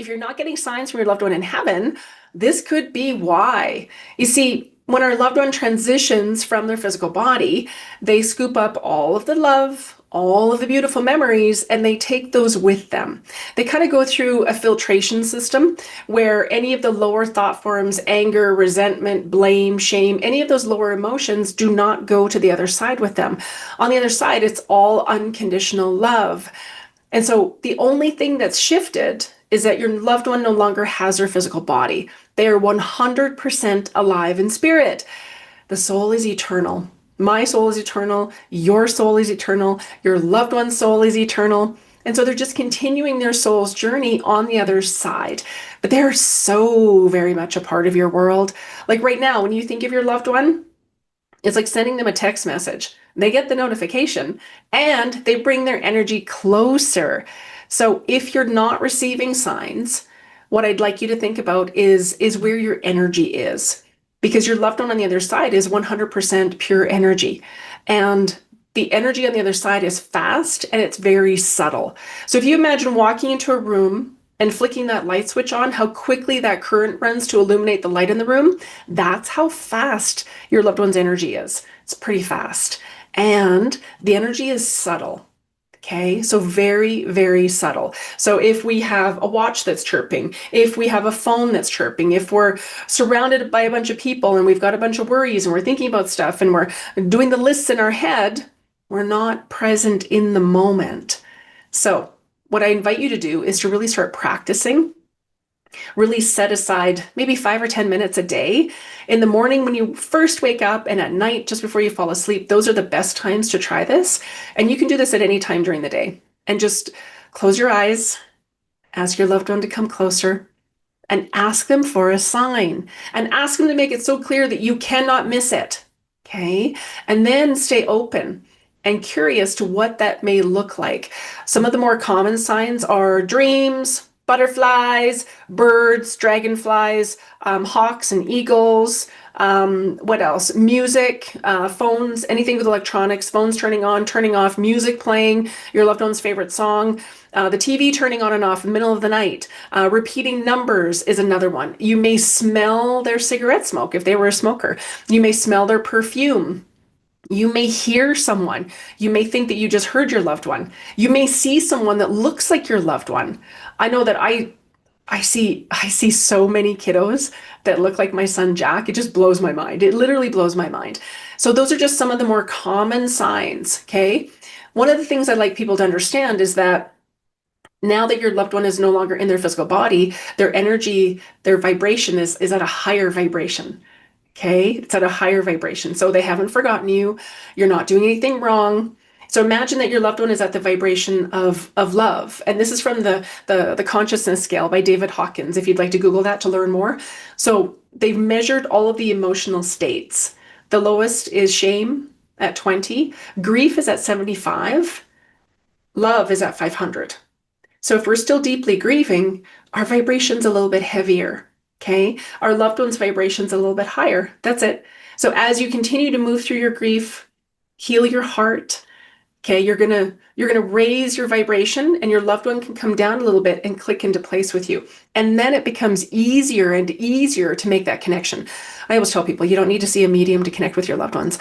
if you're not getting signs from your loved one in heaven, this could be why. You see, when our loved one transitions from their physical body, they scoop up all of the love, all of the beautiful memories, and they take those with them. They kind of go through a filtration system where any of the lower thought forms, anger, resentment, blame, shame, any of those lower emotions do not go to the other side with them. On the other side, it's all unconditional love. And so the only thing that's shifted is that your loved one no longer has their physical body. They are 100% alive in spirit. The soul is eternal. My soul is eternal. Your soul is eternal. Your loved one's soul is eternal. And so they're just continuing their soul's journey on the other side. But they're so very much a part of your world. Like right now, when you think of your loved one, it's like sending them a text message. They get the notification and they bring their energy closer. So if you're not receiving signs, what I'd like you to think about is where your energy is, because your loved one on the other side is 100% pure energy. And the energy on the other side is fast and it's very subtle. So if you imagine walking into a room and flicking that light switch on, how quickly that current runs to illuminate the light in the room, that's how fast your loved one's energy is. It's pretty fast. And the energy is subtle. Okay, so very, very subtle. So if we have a watch that's chirping, if we have a phone that's chirping, if we're surrounded by a bunch of people and we've got a bunch of worries and we're thinking about stuff and we're doing the lists in our head, we're not present in the moment. So what I invite you to do is to really start practicing. Really set aside maybe 5 or 10 minutes a day. In the morning when you first wake up and at night just before you fall asleep, those are the best times to try this. And you can do this at any time during the day. And just close your eyes, ask your loved one to come closer, and ask them for a sign. And ask them to make it so clear that you cannot miss it. Okay? And then stay open and curious to what that may look like. Some of the more common signs are dreams, butterflies, birds, dragonflies, hawks and eagles. What else? Music, phones, anything with electronics, phones turning on, turning off, music playing, your loved one's favorite song, the TV turning on and off in the middle of the night. Repeating numbers is another one. You may smell their cigarette smoke if they were a smoker. You may smell their perfume. You may hear someone. You may think that you just heard your loved one. You may see someone that looks like your loved one. I know that I see so many kiddos that look like my son Jack. It just blows my mind. It literally blows my mind. So those are just some of the more common signs, okay? One of the things I'd like people to understand is that now that your loved one is no longer in their physical body, their energy, their vibration is at a higher vibration. Okay, it's at a higher vibration. So they haven't forgotten you. You're not doing anything wrong. So imagine that your loved one is at the vibration of love. And this is from the consciousness scale by David Hawkins, if you'd like to Google that to learn more. So they've measured all of the emotional states. The lowest is shame at 20. Grief is at 75. Love is at 500. So if we're still deeply grieving, our vibration's a little bit heavier. Okay, our loved one's vibration's a little bit higher. That's it. So as you continue to move through your grief, heal your heart. Okay, you're gonna raise your vibration, and your loved one can come down a little bit and click into place with you. And then it becomes easier and easier to make that connection. I always tell people you don't need to see a medium to connect with your loved ones,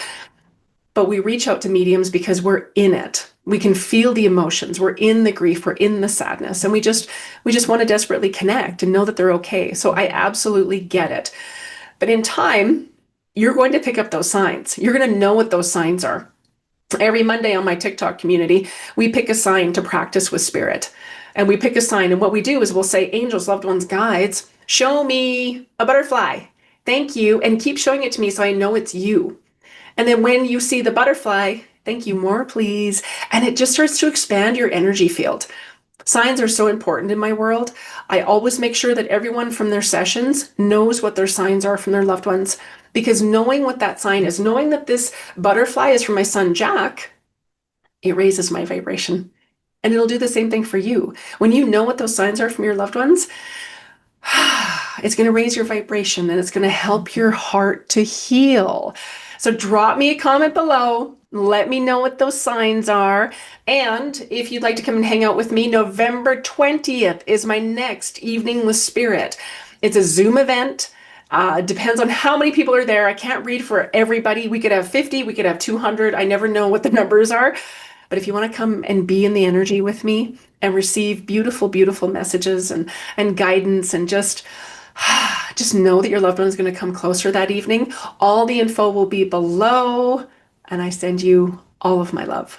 but we reach out to mediums because we're in it. We can feel the emotions. We're in the grief. We're in the sadness. And we just want to desperately connect and know that they're okay. So I absolutely get it. But in time, you're going to pick up those signs. You're going to know what those signs are. Every Monday on my TikTok community, we pick a sign to practice with spirit. And we pick a sign. And what we do is we'll say, angels, loved ones, guides, show me a butterfly. Thank you. And keep showing it to me so I know it's you. And then when you see the butterfly, thank you, more please. And it just starts to expand your energy field. Signs are so important in my world. I always make sure that everyone from their sessions knows what their signs are from their loved ones, because knowing what that sign is, knowing that this butterfly is from my son Jack, it raises my vibration. And it'll do the same thing for you. When you know what those signs are from your loved ones, it's going to raise your vibration and it's going to help your heart to heal. So drop me a comment below. Let me know what those signs are. And if you'd like to come and hang out with me, November 20th is my next Evening with Spirit. It's a Zoom event. Depends on how many people are there. I can't read for everybody. We could have 50, we could have 200. I never know what the numbers are. But if you want to come and be in the energy with me and receive beautiful, beautiful messages and guidance and just know that your loved one is going to come closer that evening, all the info will be below. And I send you all of my love.